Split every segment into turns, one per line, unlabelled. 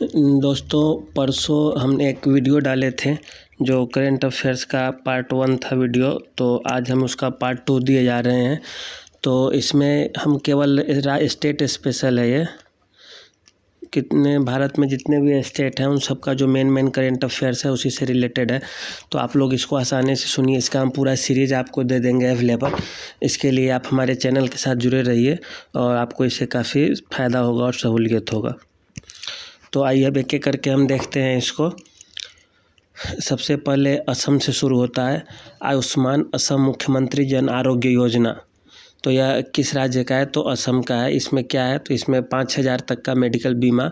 दोस्तों, परसों हमने एक वीडियो डाले थे जो करंट अफेयर्स का पार्ट 1 था वीडियो। तो आज हम उसका पार्ट 2 दिए जा रहे हैं। तो इसमें हम केवल स्टेट स्पेशल है ये, कितने भारत में जितने भी स्टेट हैं उन सब का जो मेन करंट अफेयर्स है उसी से रिलेटेड है। तो आप लोग इसको आसानी से सुनिए। इसका हम पूरा सीरीज़ आपको दे देंगे अवेलेबल। इसके लिए आप हमारे चैनल के साथ जुड़े रहिए और आपको इससे काफ़ी फ़ायदा होगा और सहूलियत होगा। तो आइए अब एक एक करके हम देखते हैं इसको। सबसे पहले असम से शुरू होता है। आयुष्मान असम मुख्यमंत्री जन आरोग्य योजना। तो यह किस राज्य का है? तो असम का है। इसमें क्या है? तो इसमें 5,000 तक का मेडिकल बीमा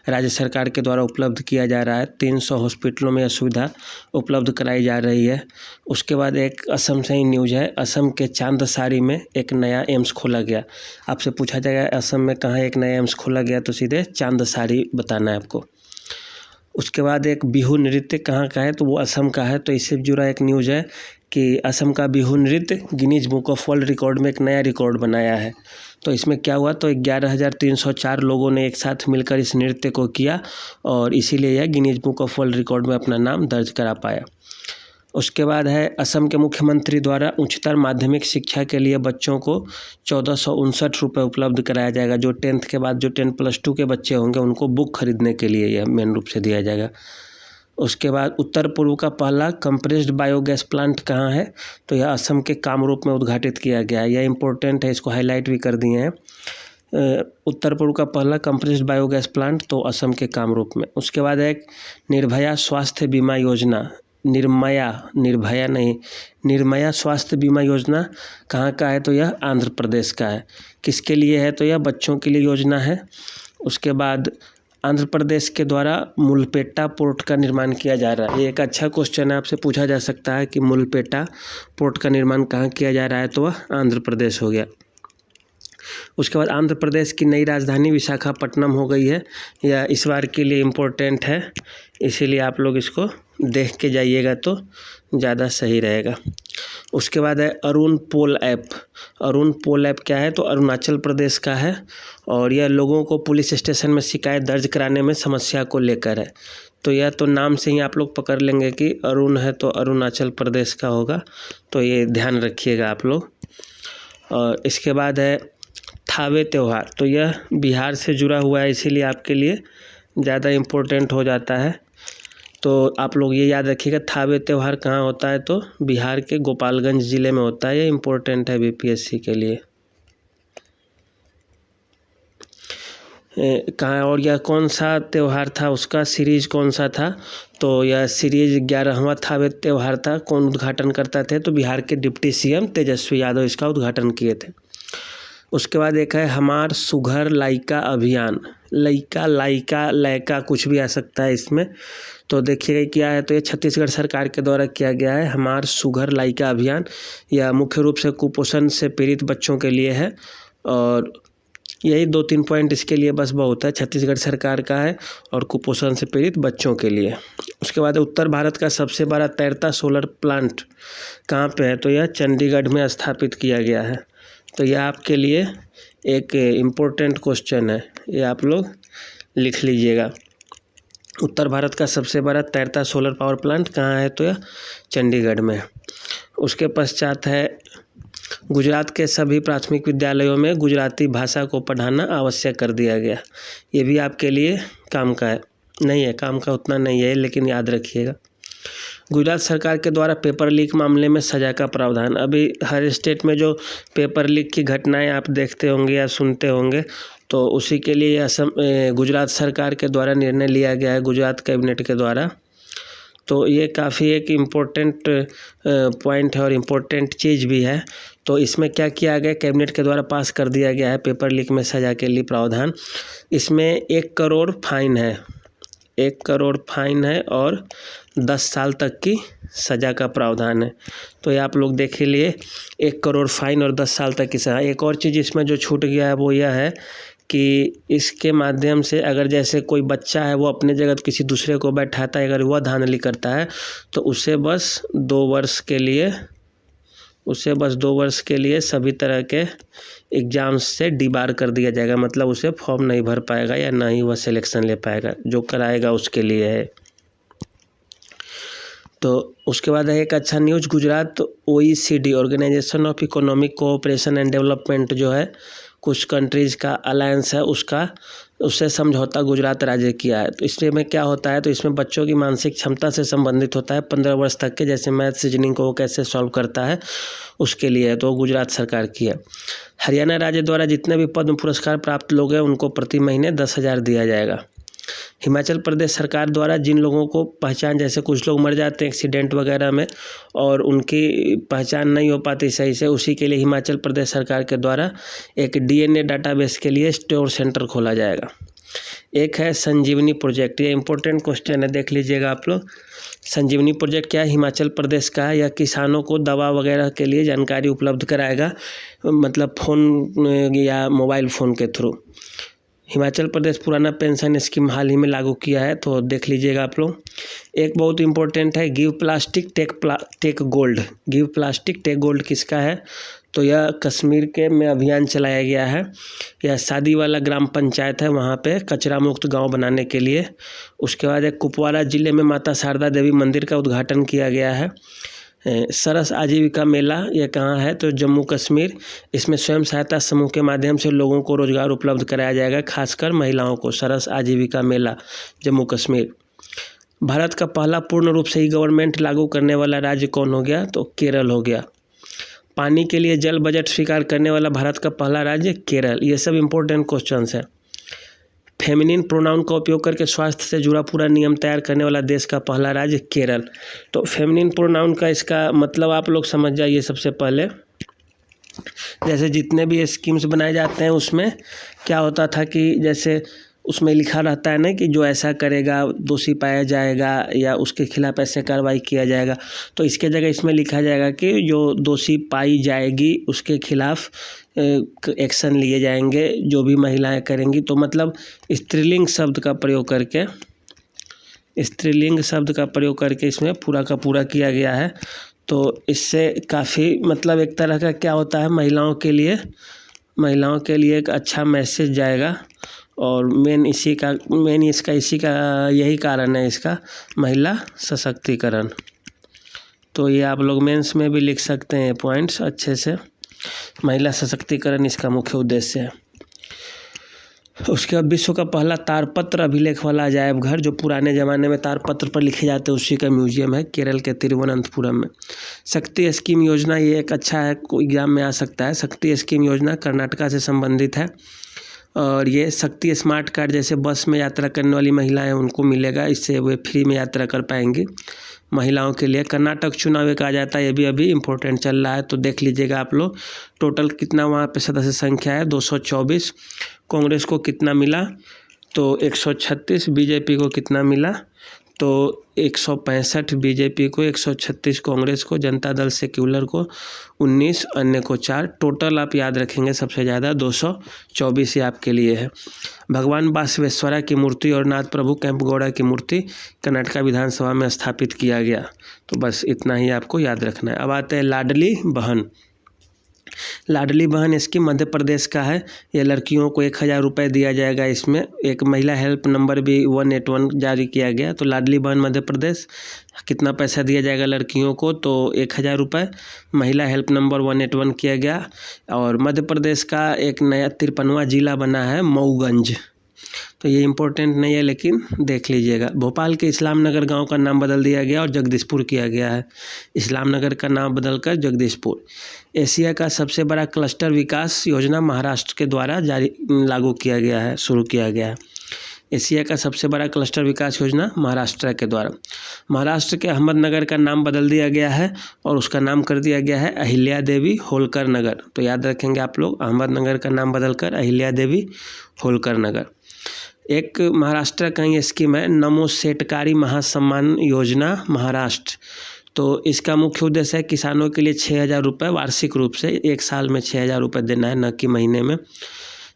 राज्य सरकार के द्वारा उपलब्ध किया जा रहा है। 300 हॉस्पिटलों में यह सुविधा उपलब्ध कराई जा रही है। उसके बाद एक असम से ही न्यूज़ है। असम के चांदसारी में एक नया एम्स खोला गया। आपसे पूछा जाएगा असम में कहाँ एक नया एम्स खोला गया, तो सीधे चांदसारी बताना है आपको। उसके बाद एक बिहू नृत्य कहाँ का है? तो वो असम का है। तो इससे जुड़ा एक न्यूज़ है कि असम का बिहू नृत्य Guinness book of world record में एक नया रिकॉर्ड बनाया है। तो इसमें क्या हुआ? तो 11,304 लोगों ने एक साथ मिलकर इस नृत्य को किया और इसीलिए यह Guinness book of world record में अपना नाम दर्ज करा पाया। उसके बाद है असम के मुख्यमंत्री द्वारा उच्चतर माध्यमिक शिक्षा के लिए बच्चों को 1,459 रुपये उपलब्ध कराया जाएगा। जो 10th के बाद जो 10+2 के बच्चे होंगे उनको बुक खरीदने के लिए यह मेन रूप से दिया जाएगा। उसके बाद उत्तर पूर्व का पहला कंप्रेस्ड बायोगैस प्लांट कहाँ है? तो यह असम के कामरूप में उद्घाटित किया गया है। यह इंपॉर्टेंट है, इसको हाईलाइट भी कर दिए हैं। उत्तर पूर्व का पहला कंप्रेस्ड बायोगैस प्लांट तो असम के कामरूप में। उसके बाद एक निर्भया स्वास्थ्य बीमा योजना, निर्भया नहीं, निर्मया स्वास्थ्य बीमा योजना कहाँ का है? तो यह आंध्र प्रदेश का है। किसके लिए है? तो यह बच्चों के लिए योजना है। उसके बाद आंध्र प्रदेश के द्वारा मुलपेट्टा पोर्ट का निर्माण किया जा रहा है। ये एक अच्छा क्वेश्चन है, आपसे पूछा जा सकता है कि मुलपेट्टा पोर्ट का निर्माण कहाँ किया जा रहा है? तो वह आंध्र प्रदेश हो गया। उसके बाद आंध्र प्रदेश की नई राजधानी विशाखापट्टनम हो गई है। यह इस बार के लिए इम्पोर्टेंट है, इसीलिए आप लोग इसको देख के जाइएगा तो ज़्यादा सही रहेगा। उसके बाद है अरुण पोल ऐप। अरुण पोल ऐप क्या है? तो अरुणाचल प्रदेश का है और यह लोगों को पुलिस स्टेशन में शिकायत दर्ज कराने में समस्या को लेकर है। तो यह तो नाम से ही आप लोग पकड़ लेंगे कि अरुण है तो अरुणाचल प्रदेश का होगा, तो ये ध्यान रखिएगा आप लोग। और इसके बाद है थावे त्यौहार। तो यह बिहार से जुड़ा हुआ है, इसीलिए आपके लिए ज़्यादा इम्पोर्टेंट हो जाता है। तो आप लोग ये याद रखिएगा थावे त्यौहार कहाँ होता है? तो बिहार के गोपालगंज ज़िले में होता है। ये इम्पोर्टेंट है बीपीएससी के लिए। कहाँ और यह कौन सा त्यौहार था, उसका सीरीज़ कौन सा था? तो यह सीरीज़ 11वां थावे त्यौहार था। कौन उद्घाटन करता थे? तो बिहार के डिप्टी सीएम तेजस्वी यादव इसका उद्घाटन किए थे। उसके बाद एक है हमार सुघर लाइका अभियान। लाइका लैका कुछ भी आ सकता है इसमें, तो देखिएगा क्या है। तो ये छत्तीसगढ़ सरकार के द्वारा किया गया है हमार सुघर लाइका अभियान। यह मुख्य रूप से कुपोषण से पीड़ित बच्चों के लिए है और यही 2-3 पॉइंट इसके लिए बस बहुत है। छत्तीसगढ़ सरकार का है और कुपोषण से पीड़ित बच्चों के लिए। उसके बाद उत्तर भारत का सबसे बड़ा तैरता सोलर प्लांट कहाँ पे है? तो यह चंडीगढ़ में स्थापित किया गया है। तो यह आपके लिए एक इम्पोर्टेंट क्वेश्चन है, ये आप लोग लिख लीजिएगा। उत्तर भारत का सबसे बड़ा तैरता सोलर पावर प्लांट कहाँ है? तो यह चंडीगढ़ में है। उसके पश्चात है गुजरात के सभी प्राथमिक विद्यालयों में गुजराती भाषा को पढ़ाना आवश्यक कर दिया गया। ये भी आपके लिए काम का है, नहीं है काम का उतना नहीं है, लेकिन याद रखिएगा। गुजरात सरकार के द्वारा पेपर लीक मामले में सजा का प्रावधान। अभी हर स्टेट में जो पेपर लीक की घटनाएं आप देखते होंगे या सुनते होंगे, तो उसी के लिए असम गुजरात सरकार के द्वारा निर्णय लिया गया है, गुजरात कैबिनेट के द्वारा। तो ये काफ़ी एक इम्पोर्टेंट पॉइंट है और इम्पोर्टेंट चीज़ भी है। तो इसमें क्या किया गया, कैबिनेट के द्वारा पास कर दिया गया है पेपर लीक में सजा के लिए प्रावधान। इसमें 1 करोड़ फाइन है, 1 करोड़ फाइन है और 10 साल तक की सज़ा का प्रावधान है। तो ये आप लोग देख लिए, 1 करोड़ फाइन और 10 साल तक की सज़ा। एक और चीज़ इसमें जो छूट गया है वो यह है कि इसके माध्यम से अगर जैसे कोई बच्चा है वो अपने जगह किसी दूसरे को बैठाता है, अगर वह धांधली करता है तो उसे बस 2 वर्ष के लिए उसे बस 2 वर्ष के लिए सभी तरह के एग्ज़ाम्स से डिबार कर दिया जाएगा, मतलब उसे फॉर्म नहीं भर पाएगा या ना ही वह सिलेक्शन ले पाएगा, जो कराएगा उसके लिए है। तो उसके बाद है एक अच्छा news, Gujarat OECD organisation of economic cooperation and development जो है, कुछ कंट्रीज़ का अलायंस है, उससे समझौता गुजरात राज्य किया है। तो इसमें क्या होता है, तो इसमें बच्चों की मानसिक क्षमता से संबंधित होता है 15 वर्ष तक के, जैसे मैथ रीजनिंग को वो कैसे सॉल्व करता है उसके लिए है, तो गुजरात सरकार की है। हरियाणा राज्य द्वारा जितने भी पद्म पुरस्कार प्राप्त लोग हैं उनको प्रति महीने 10,000 दिया जाएगा। हिमाचल प्रदेश सरकार द्वारा जिन लोगों को पहचान, जैसे कुछ लोग मर जाते हैं एक्सीडेंट वगैरह में और उनकी पहचान नहीं हो पाती सही से, उसी के लिए हिमाचल प्रदेश सरकार के द्वारा एक DNA डाटाबेस के लिए स्टोर सेंटर खोला जाएगा। एक है संजीवनी प्रोजेक्ट, ये इंपॉर्टेंट क्वेश्चन है, देख लीजिएगा आप लोग। संजीवनी प्रोजेक्ट क्या है, हिमाचल प्रदेश का है। यह किसानों को दवा वगैरह के लिए जानकारी उपलब्ध कराएगा, मतलब फ़ोन या मोबाइल फ़ोन के थ्रू। हिमाचल प्रदेश पुराना पेंशन स्कीम हाल ही में लागू किया है, तो देख लीजिएगा आप लोग। एक बहुत इंपॉर्टेंट है, give plastic take gold. Give plastic take gold किसका है, तो यह कश्मीर के में अभियान चलाया गया है। यह शादी वाला ग्राम पंचायत है, वहाँ पे कचरा मुक्त गांव बनाने के लिए। उसके बाद एक कुपवाड़ा जिले में माता शारदा देवी मंदिर का उद्घाटन किया गया है। सरस आजीविका मेला, ये कहाँ है, तो जम्मू कश्मीर। इसमें स्वयं सहायता समूह के माध्यम से लोगों को रोजगार उपलब्ध कराया जाएगा, खासकर महिलाओं को। सरस आजीविका मेला जम्मू कश्मीर। भारत का पहला पूर्ण रूप से ई गवर्नमेंट लागू करने वाला राज्य कौन हो गया, तो केरल हो गया। पानी के लिए जल बजट स्वीकार करने वाला भारत का पहला राज्य केरल। ये सब इंपॉर्टेंट क्वेश्चंस हैं। फेमिनिन प्रोनाउन का उपयोग करके स्वास्थ्य से जुड़ा पूरा नियम तैयार करने वाला देश का पहला राज्य केरल। तो फेमिनिन प्रोनाउन का इसका मतलब आप लोग समझ जाइए। सबसे पहले जैसे जितने भी स्कीम्स बनाए जाते हैं उसमें क्या होता था कि जैसे उसमें लिखा रहता है ना कि जो ऐसा करेगा दोषी पाया जाएगा या उसके खिलाफ ऐसे कार्रवाई किया जाएगा, तो इसके जगह इसमें लिखा जाएगा कि जो दोषी पाई जाएगी उसके खिलाफ एक्शन लिए जाएंगे, जो भी महिलाएं करेंगी। तो मतलब स्त्रीलिंग शब्द का प्रयोग करके इसमें पूरा का पूरा किया गया है। तो इससे काफ़ी मतलब एक तरह का क्या होता है, महिलाओं के लिए एक अच्छा मैसेज जाएगा। और मेन इसका यही कारण है, इसका महिला सशक्तिकरण। तो ये आप लोग मेंस में भी लिख सकते हैं पॉइंट्स अच्छे से। महिला सशक्तिकरण इसका मुख्य उद्देश्य है। उसके बाद विश्व का पहला तारपत्र अभिलेख वाला अजायब घर, जो पुराने ज़माने में तारपत्र पर लिखे जाते हैं, उसी का म्यूजियम है केरल के तिरुवनंतपुरम में। शक्ति स्कीम योजना, ये एक अच्छा है, कोई एग्जाम में आ सकता है। शक्ति स्कीम योजना कर्नाटका से संबंधित है और ये शक्ति स्मार्ट कार्ड जैसे बस में यात्रा करने वाली महिलाएं उनको मिलेगा, इससे वे फ्री में यात्रा कर पाएंगी। महिलाओं के लिए कर्नाटक चुनाव एक आ जाता है, ये भी अभी इम्पोर्टेंट चल रहा है, तो देख लीजिएगा आप लोग। टोटल कितना वहाँ पे सदस्य संख्या है, 224। कांग्रेस को कितना मिला, तो 136। बीजेपी को कितना मिला, तो 165 बीजेपी को, 136 कांग्रेस को, जनता दल सेक्युलर को 19, अन्य को 4। टोटल आप याद रखेंगे सबसे ज़्यादा 224 ही आपके लिए है। भगवान बासवेश्वरा की मूर्ति और नाथ प्रभु केम्पगौड़ा की मूर्ति कर्नाटका विधानसभा में स्थापित किया गया। तो बस इतना ही आपको याद रखना है। अब आते हैं लाडली बहन। लाडली बहन स्कीम मध्य प्रदेश का है। ये लड़कियों को 1,000 रुपये दिया जाएगा। इसमें एक महिला हेल्प नंबर भी 181 जारी किया गया। तो लाडली बहन मध्य प्रदेश, कितना पैसा दिया जाएगा लड़कियों को, तो 1,000 रुपये। महिला हेल्प नंबर 181 किया गया। और मध्य प्रदेश का एक नया 53वां जिला बना है मऊगंज। तो ये इम्पोर्टेंट नहीं है लेकिन देख लीजिएगा। भोपाल के इस्लाम नगर गाँव का नाम बदल दिया गया और जगदीशपुर किया गया है। इस्लाम नगर का नाम बदलकर जगदीशपुर। एशिया का सबसे बड़ा क्लस्टर विकास योजना महाराष्ट्र के द्वारा लागू किया गया है, शुरू किया गया है। एशिया का सबसे बड़ा क्लस्टर विकास योजना महाराष्ट्र के द्वारा। महाराष्ट्र के अहमदनगर का नाम बदल दिया गया है और उसका नाम कर दिया गया है अहिल्या देवी होलकर नगर। तो याद रखेंगे आप लोग, अहमदनगर का नाम बदलकर अहिल्या देवी होलकर नगर। एक महाराष्ट्र का ये स्कीम है नमो शेटकारी महासम्मान योजना महाराष्ट्र। तो इसका मुख्य उद्देश्य है किसानों के लिए 6,000 रुपये वार्षिक रूप से, एक साल में 6,000 रुपये देना है, न कि महीने में।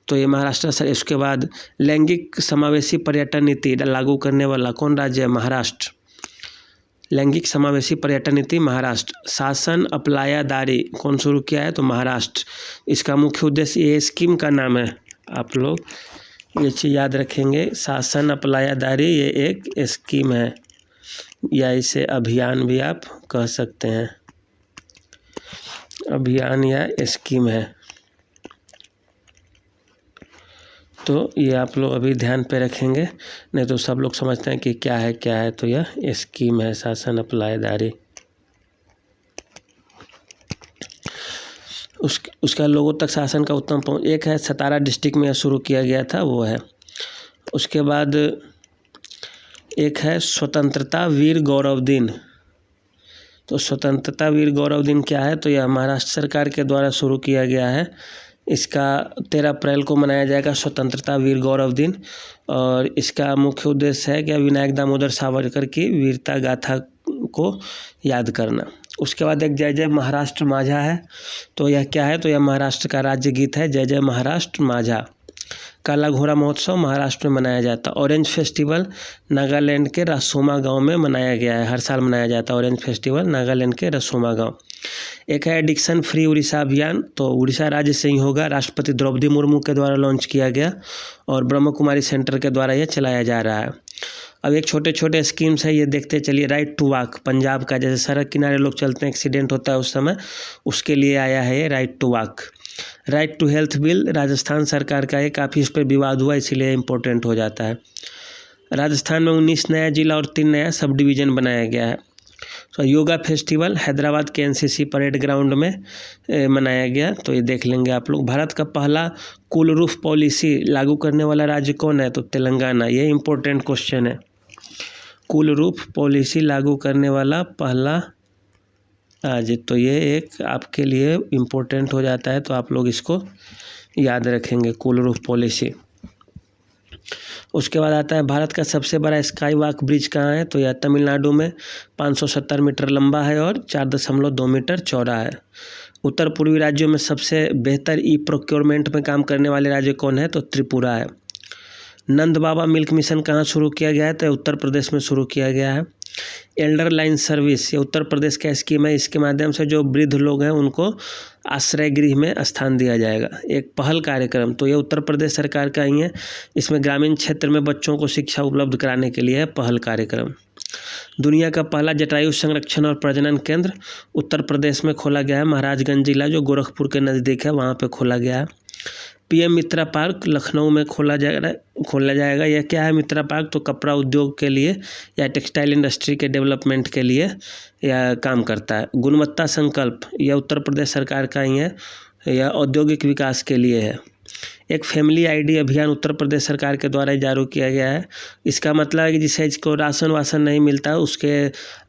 तो ये महाराष्ट्र सर। इसके बाद लैंगिक समावेशी पर्यटन नीति लागू करने वाला कौन राज्य है, महाराष्ट्र। लैंगिक समावेशी पर्यटन नीति महाराष्ट्र। शासन अपलायादारी कौन शुरू किया है? तो महाराष्ट्र। इसका मुख्य उद्देश्य, ये स्कीम का नाम है, आप लोग ये चीज़ याद रखेंगे। शासन अपलायादारी ये एक स्कीम है, या इसे अभियान भी आप कह सकते हैं, अभियान या स्कीम है। तो ये आप लोग अभी ध्यान पे रखेंगे, नहीं तो सब लोग समझते हैं कि क्या है। तो यह स्कीम है, शासन अपलायदारी। उसका लोगों तक शासन का उत्तम पहुँच। एक है सतारा डिस्ट्रिक्ट में शुरू किया गया था, वो है। उसके बाद एक है स्वतंत्रता वीर गौरव दिन। तो स्वतंत्रता वीर गौरव दिन क्या है? तो यह महाराष्ट्र सरकार के द्वारा शुरू किया गया है। इसका 13 अप्रैल को मनाया जाएगा स्वतंत्रता वीर गौरव दिन, और इसका मुख्य उद्देश्य है कि विनायक दामोदर सावरकर की वीरता गाथा को याद करना। उसके बाद एक जय जय महाराष्ट्र माझा है। तो यह क्या है? तो यह महाराष्ट्र का राज्य गीत है, जय जय महाराष्ट्र माझा। काला घोड़ा महोत्सव महाराष्ट्र में मनाया जाता है। ऑरेंज फेस्टिवल नागालैंड के रसोमा गांव में मनाया गया है, हर साल मनाया जाता है ऑरेंज फेस्टिवल नागालैंड के रसोमा गांव। एक है एडिक्शन फ्री उड़ीसा अभियान। तो उड़ीसा राज्य से ही होगा, राष्ट्रपति द्रौपदी मुर्मू के द्वारा लॉन्च किया गया और ब्रह्म कुमारी सेंटर के द्वारा यह चलाया जा रहा है। अब एक छोटे छोटे स्कीम्स है, ये देखते चलिए। राइट टू वॉक पंजाब का, जैसे सड़क किनारे लोग चलते हैं, एक्सीडेंट होता है उस समय, उसके लिए आया है ये right to walk. Right to health bill Rajasthan सरकार का है, काफ़ी इस पर विवाद हुआ, इसीलिए इम्पोर्टेंट हो जाता है। राजस्थान में 19 नया जिला और 3 नया सब डिवीज़न बनाया गया है। तो योगा फेस्टिवल हैदराबाद के एनसीसी परेड ग्राउंड में मनाया गया, तो ये देख लेंगे आप लोग। भारत का पहला कूल रूफ पॉलिसी लागू करने वाला राज्य कौन है? तो तेलंगाना। ये इम्पोर्टेंट क्वेश्चन है, कूल रूफ पॉलिसी लागू करने वाला पहला राज्य। तो ये एक आपके लिए इम्पोर्टेंट हो जाता है, तो आप लोग इसको याद रखेंगे, कूल रूफ पॉलिसी। उसके बाद आता है भारत का सबसे बड़ा स्काई वॉक ब्रिज कहाँ है? तो यह तमिलनाडु में 570 मीटर लंबा है और 4.2 मीटर चौड़ा है। उत्तर पूर्वी राज्यों में सबसे बेहतर ई प्रोक्योरमेंट में काम करने वाले राज्य कौन है? तो त्रिपुरा है। नंद बाबा मिल्क मिशन कहाँ शुरू किया गया है? तो उत्तर प्रदेश में शुरू किया गया है। एल्डर लाइन सर्विस, ये उत्तर प्रदेश का स्कीम है, इसके माध्यम से जो वृद्ध लोग हैं उनको आश्रय गृह में स्थान दिया जाएगा, एक पहल कार्यक्रम। तो ये उत्तर प्रदेश सरकार का ही है, इसमें ग्रामीण क्षेत्र में बच्चों को शिक्षा उपलब्ध कराने के लिए है पहल कार्यक्रम। दुनिया का पहला जटायु संरक्षण और प्रजनन केंद्र उत्तर प्रदेश में खोला गया है, महाराजगंज जिला जो गोरखपुर के नज़दीक है वहाँ पर खोला गया है। पीएम मित्रा पार्क लखनऊ में खोला जाएगा। यह क्या है मित्रा पार्क? तो कपड़ा उद्योग के लिए या टेक्सटाइल इंडस्ट्री के डेवलपमेंट के लिए यह काम करता है। गुणवत्ता संकल्प, यह उत्तर प्रदेश सरकार का ही है, यह औद्योगिक विकास के लिए है। एक फैमिली आईडी अभियान उत्तर प्रदेश सरकार के द्वारा जारी किया गया है। इसका मतलब है कि जिसको राशन वासन नहीं मिलता है उसके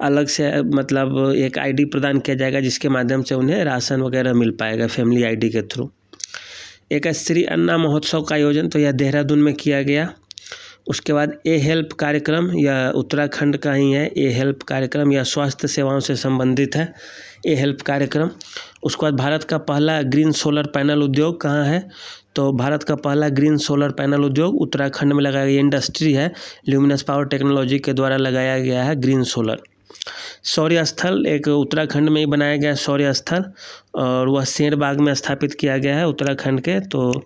अलग से मतलब एक आईडी प्रदान किया जाएगा, जिसके माध्यम से उन्हें राशन वगैरह मिल पाएगा फैमिली आईडी के थ्रू। एक श्री अन्ना महोत्सव का आयोजन, तो यह देहरादून में किया गया। उसके बाद ए हेल्प कार्यक्रम, यह उत्तराखंड का ही है। ए हेल्प कार्यक्रम यह स्वास्थ्य सेवाओं से संबंधित है, ए हेल्प कार्यक्रम। उसके बाद भारत का पहला ग्रीन सोलर पैनल उद्योग कहाँ है? तो भारत का पहला ग्रीन सोलर पैनल उद्योग उत्तराखंड में लगाया गया इंडस्ट्री है, ल्यूमिनस पावर टेक्नोलॉजी के द्वारा लगाया गया है ग्रीन सोलर। शौर्य स्थल एक उत्तराखंड में ही बनाया गया शौर्य स्थल, और वह शेरबाग में स्थापित किया गया है उत्तराखंड के। तो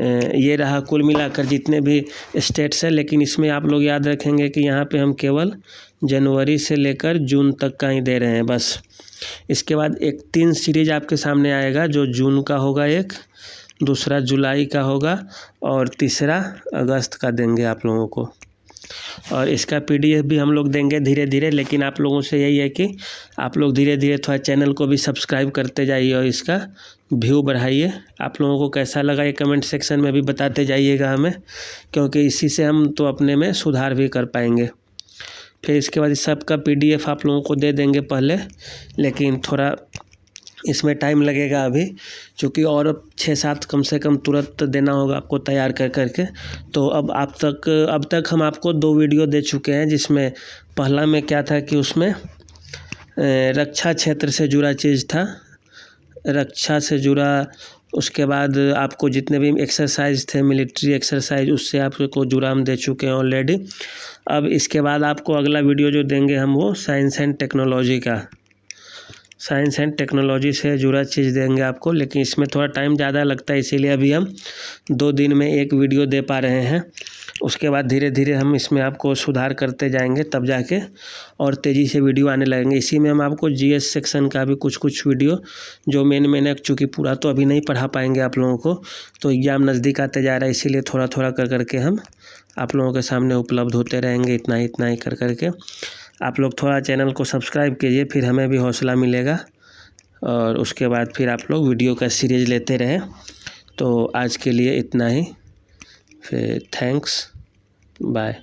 ये रहा कुल मिलाकर जितने भी स्टेट्स हैं, लेकिन इसमें आप लोग याद रखेंगे कि यहाँ पे हम केवल जनवरी से लेकर जून तक का ही दे रहे हैं बस। इसके बाद एक 3 सीरीज आपके सामने आएगा, जो जून का होगा, एक दूसरा जुलाई का होगा और तीसरा अगस्त का देंगे आप लोगों को। और इसका पीडीएफ भी हम लोग देंगे धीरे धीरे, लेकिन आप लोगों से यही है कि आप लोग धीरे धीरे थोड़ा चैनल को भी सब्सक्राइब करते जाइए और इसका व्यू बढ़ाइए। आप लोगों को कैसा लगा ये कमेंट सेक्शन में भी बताते जाइएगा हमें, क्योंकि इसी से हम तो अपने में सुधार भी कर पाएंगे। फिर इसके बाद इस सब का पीडीएफ आप लोगों को दे देंगे पहले, लेकिन थोड़ा इसमें टाइम लगेगा अभी, क्योंकि और 6-7 कम से कम तुरंत देना होगा आपको तैयार कर करके। तो अब तक हम आपको 2 वीडियो दे चुके हैं, जिसमें पहला में क्या था कि उसमें रक्षा क्षेत्र से जुड़ा चीज़ था, रक्षा से जुड़ा। उसके बाद आपको जितने भी एक्सरसाइज थे मिलिट्री एक्सरसाइज, उससे आपको जुड़ा हम दे चुके हैं ऑलरेडी। अब इसके बाद आपको अगला वीडियो जो देंगे हम वो साइंस एंड टेक्नोलॉजी का, साइंस एंड टेक्नोलॉजी से जुड़ा चीज़ देंगे आपको, लेकिन इसमें थोड़ा टाइम ज़्यादा लगता है, इसीलिए अभी हम 2 दिन में एक वीडियो दे पा रहे हैं। उसके बाद धीरे धीरे हम इसमें आपको सुधार करते जाएंगे, तब जाके और तेज़ी से वीडियो आने लगेंगे। इसी में हम आपको जीएस सेक्शन का भी कुछ वीडियो जो मेन है, चूँकि पूरा तो अभी नहीं पढ़ा पाएंगे आप लोगों को, तो एग्ज़ाम नज़दीक आते जा रहा है, इसीलिए थोड़ा थोड़ा कर के हम आप लोगों के सामने उपलब्ध होते रहेंगे। इतना ही कर आप लोग थोड़ा चैनल को सब्सक्राइब कीजिए, फिर हमें भी हौसला मिलेगा और उसके बाद फिर आप लोग वीडियो का सीरीज़ लेते रहें। तो आज के लिए इतना ही, फिर थैंक्स, बाय।